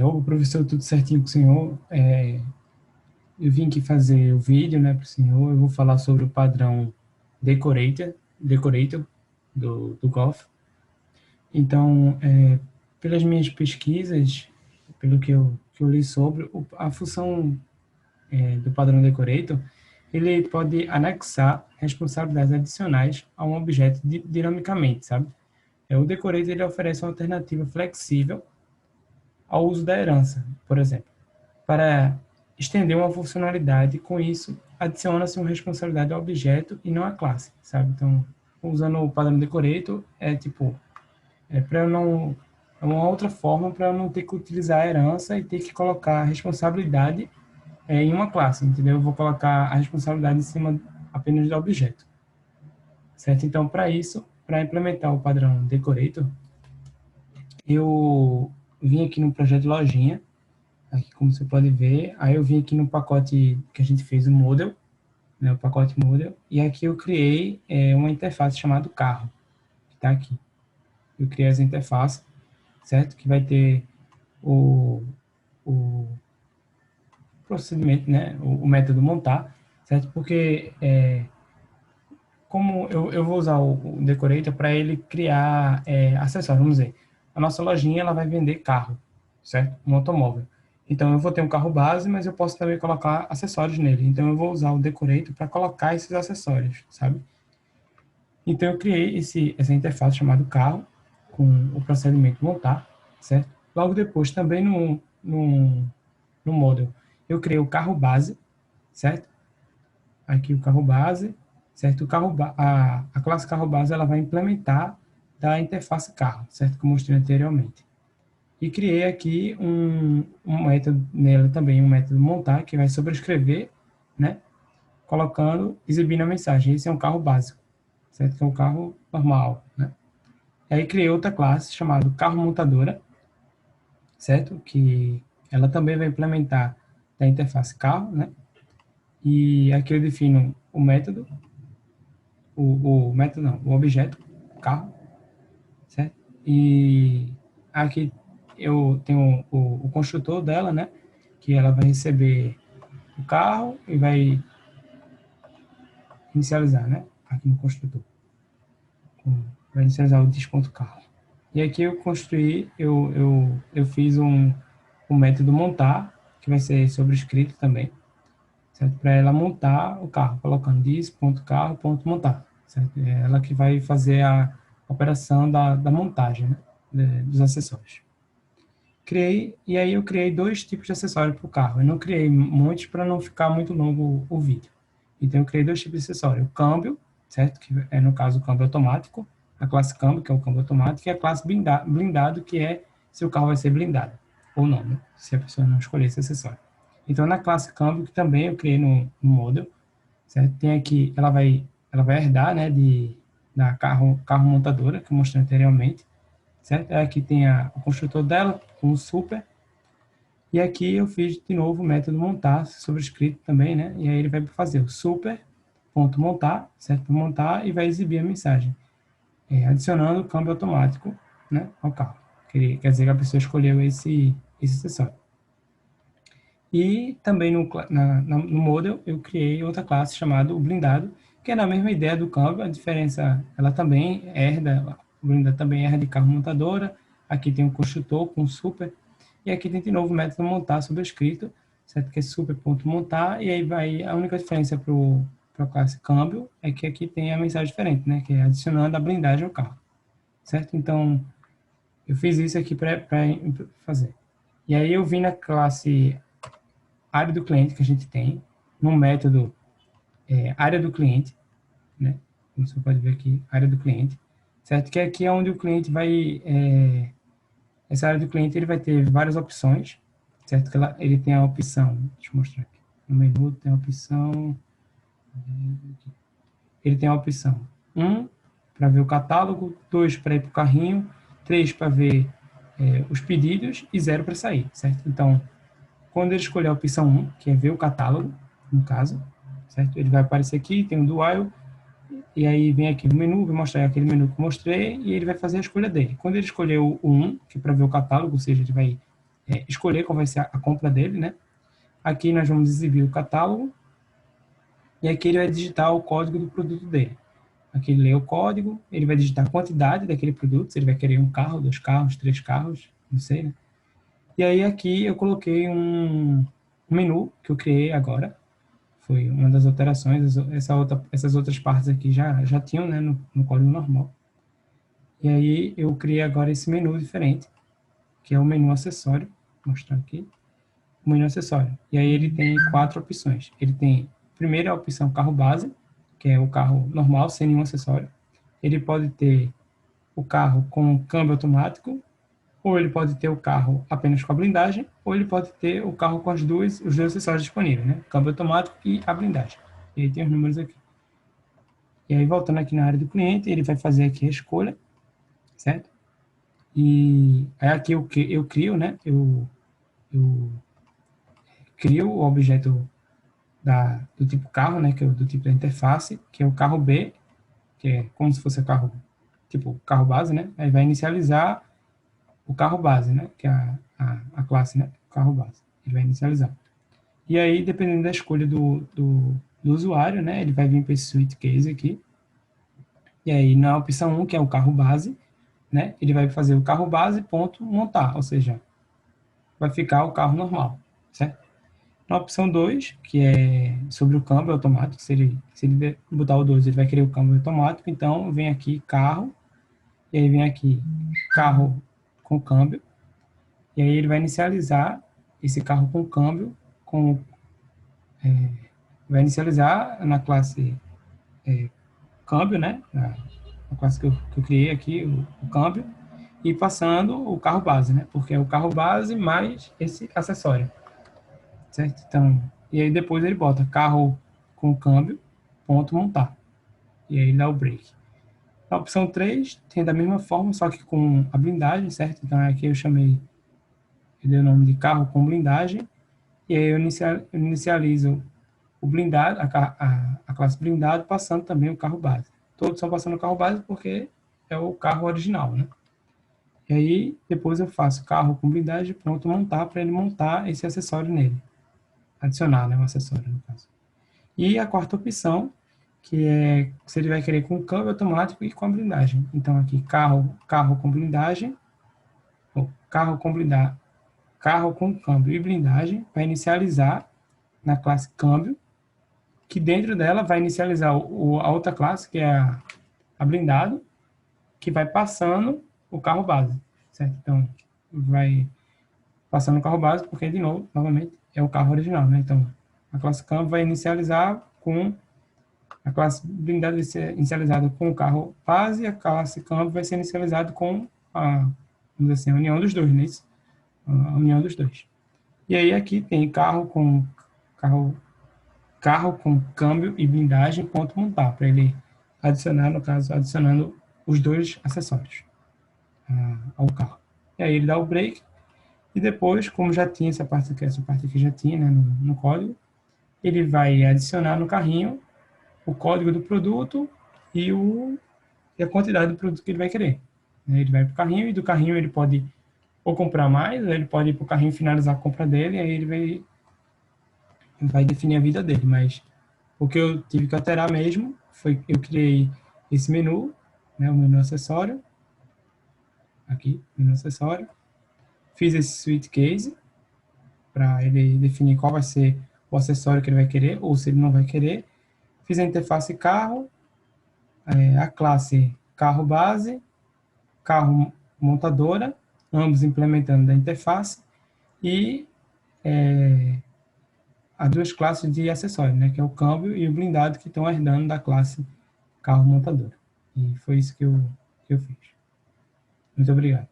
Ô, professor, tudo certinho com o senhor? Eu vim aqui fazer o vídeo, né, para o senhor. Eu vou falar sobre o padrão Decorator do Golf. Então, pelas minhas pesquisas, pelo que eu li sobre, a função do padrão Decorator, ele pode anexar responsabilidades adicionais a um objeto dinamicamente, sabe? O Decorator ele oferece uma alternativa flexível ao uso da herança, por exemplo. Para estender uma funcionalidade, com isso, adiciona-se uma responsabilidade ao objeto e não à classe, sabe? Então, usando o padrão decorator, para eu não, é uma outra forma para eu não ter que utilizar a herança e ter que colocar a responsabilidade em uma classe, entendeu? Eu vou colocar a responsabilidade em cima apenas do objeto, certo? Então, para isso, para implementar o padrão decorator, eu vim aqui no projeto lojinha, aqui como você pode ver, aí eu vim aqui no pacote que a gente fez o model, né, o pacote model, e aqui eu criei uma interface chamada carro, que está aqui. Eu criei essa interface, certo? Que vai ter o, o procedimento, né, o método montar, certo? Porque como eu vou usar o Decorator para ele criar acessórios, vamos dizer, a nossa lojinha ela vai vender carro, certo? Um automóvel. Então eu vou ter um carro base, mas eu posso também colocar acessórios nele. Então eu vou usar o Decorator para colocar esses acessórios, sabe? Então eu criei essa interface chamada carro com o procedimento montar, certo? Logo depois também no model eu criei o carro base, certo? Aqui o carro base, certo? A classe carro base ela vai implementar da interface carro, certo? Como eu mostrei anteriormente. E criei aqui um método nela também, um método montar, que vai sobrescrever, né? Colocando, exibindo a mensagem. Esse é um carro básico, certo? Que é um carro normal, né? E aí criei outra classe chamada carro montadora, certo? Que ela também vai implementar da interface carro, né? E aqui eu defino o método, o método não, o objeto, carro, certo? E aqui eu tenho o construtor dela, né? Que ela vai receber o carro e vai inicializar, né? Aqui no construtor. Vai inicializar o desconto carro. E aqui eu construí, eu fiz um método montar, que vai ser sobrescrito também, certo? Para ela montar o carro, colocando dis.carro.montar, certo? É ela que vai fazer a operação da montagem, né? Dos acessórios. E aí eu criei dois tipos de acessório para o carro. Eu não criei muitos para não ficar muito longo o vídeo. Então eu criei dois tipos de acessório. O câmbio, certo? Que é no caso o câmbio automático, a classe câmbio, que é o câmbio automático, e a classe blindado, que é se o carro vai ser blindado ou não, né? Se a pessoa não escolher esse acessório. Então na classe câmbio, que também eu criei no model, certo? Tem aqui, ela vai herdar, né, da carro montadora, que eu mostrei anteriormente, certo? Aqui tem o construtor dela, com o super, e aqui eu fiz de novo o método montar, sobrescrito também, né? E aí ele vai fazer o super.montar, certo? Para montar e vai exibir a mensagem, adicionando o câmbio automático, né, ao carro. Quer dizer que a pessoa escolheu esse acessório. E também no model eu criei outra classe chamada o blindado, que é na mesma ideia do câmbio, a diferença, ela também herda, o blindado também herda de carro montadora, aqui tem um construtor com super, e aqui tem de novo o método montar sobrescrito, certo? Que é super.montar, e aí vai, a única diferença para a classe câmbio é que aqui tem a mensagem diferente, né? Que é adicionando a blindagem ao carro, certo? Então, eu fiz isso aqui para fazer. E aí eu vim na classe área do cliente que a gente tem, no método área do cliente, né? Como você pode ver aqui, área do cliente, certo? Que aqui é onde o cliente vai, essa área do cliente ele vai ter várias opções, certo? Que ele tem a opção, deixa eu mostrar aqui, no menu tem a opção, ele tem a opção para ver o catálogo, 2 para ir para o carrinho, 3 para ver os pedidos e 0 para sair, certo? Então, quando ele escolher a opção que é ver o catálogo, no caso, certo? Ele vai aparecer aqui, tem o do while, e aí vem aqui no menu, vai mostrar aquele menu que eu mostrei, e ele vai fazer a escolha dele. Quando ele escolher o 1, que é para ver o catálogo, ou seja, ele vai escolher qual vai ser a compra dele, né? Aqui nós vamos exibir o catálogo e aqui ele vai digitar o código do produto dele. Aqui ele lê o código, ele vai digitar a quantidade daquele produto, se ele vai querer um carro, 2 carros, 3 carros, não sei, né? E aí aqui eu coloquei um menu que eu criei agora, foi uma das alterações, essas outras partes aqui já tinham, né, no código normal. E aí eu criei agora esse menu diferente, que é o menu acessório, vou mostrar aqui, o menu acessório. E aí ele tem 4 opções. Ele tem, primeiro a opção carro base, que é o carro normal, sem nenhum acessório. Ele pode ter o carro com câmbio automático, ou ele pode ter o carro apenas com a blindagem, ou ele pode ter o carro com os dois acessórios disponíveis, né? Câmbio automático e a blindagem. E aí tem os números aqui. E aí, voltando aqui na área do cliente, ele vai fazer aqui a escolha, certo? E aí aqui eu crio, né? Eu crio o objeto do tipo carro, né? Que é do tipo da interface, que é o carro B, que é como se fosse o carro, tipo carro base, né? Aí vai inicializar o carro base, né? Que é a classe, né? Carro base. Ele vai inicializar. E aí, dependendo da escolha do usuário, né? Ele vai vir para esse switch case aqui. E aí, na opção 1, que é o carro base, né? Ele vai fazer o carro base, ponto, montar. Ou seja, vai ficar o carro normal, certo? Na opção 2, que é sobre o câmbio automático, se ele botar o 2, ele vai querer o câmbio automático. Então, vem aqui carro, e aí vem aqui carro com câmbio. E aí ele vai inicializar esse carro com câmbio, vai inicializar na classe câmbio, né? Na classe que eu criei aqui, o câmbio, e passando o carro base, né? Porque é o carro base mais esse acessório, certo? Então, e aí depois ele bota carro com câmbio, ponto montar. E aí dá o break. Na opção 3, tem da mesma forma, só que com a blindagem, certo? Então aqui eu dei o nome de carro com blindagem, e aí eu inicializo o blindado, a classe blindado, passando também o carro base. Todos são passando o carro base porque é o carro original, né? E aí, depois eu faço carro com blindagem, pronto, montar, para ele montar esse acessório nele. Adicionar, né, o acessório, no caso. E a quarta opção, que é se ele vai querer com câmbio automático e com a blindagem. Então, aqui, carro com blindagem, ou carro com câmbio e blindagem, vai inicializar na classe câmbio, que dentro dela vai inicializar a outra classe, que é a blindado, que vai passando o carro base, certo? Então, vai passando o carro base, porque, de novo, novamente, é o carro original, né? Então, a classe câmbio vai inicializar com a classe blindada vai ser inicializada com o carro base e a classe câmbio vai ser inicializada com vamos dizer assim, a união dos dois, né? A união dos dois. E aí aqui tem carro com câmbio e blindagem, ponto montar, para ele adicionar, no caso, adicionando os dois acessórios ao carro. E aí ele dá o break, e depois, como já tinha essa parte aqui já tinha, né, no código, ele vai adicionar no carrinho o código do produto e a quantidade do produto que ele vai querer. Ele vai para o carrinho, e do carrinho ele pode ou comprar mais, ou ele pode ir para o carrinho finalizar a compra dele, e aí ele vai definir a vida dele, mas o que eu tive que alterar mesmo foi eu criei esse menu, né, o menu acessório, aqui, menu acessório, fiz esse switch case para ele definir qual vai ser o acessório que ele vai querer ou se ele não vai querer, fiz a interface carro, a classe carro base, carro montadora, ambos implementando da interface, e as duas classes de acessórios, né, que é o câmbio e o blindado, que estão herdando da classe carro montadora. E foi isso que eu fiz. Muito obrigado.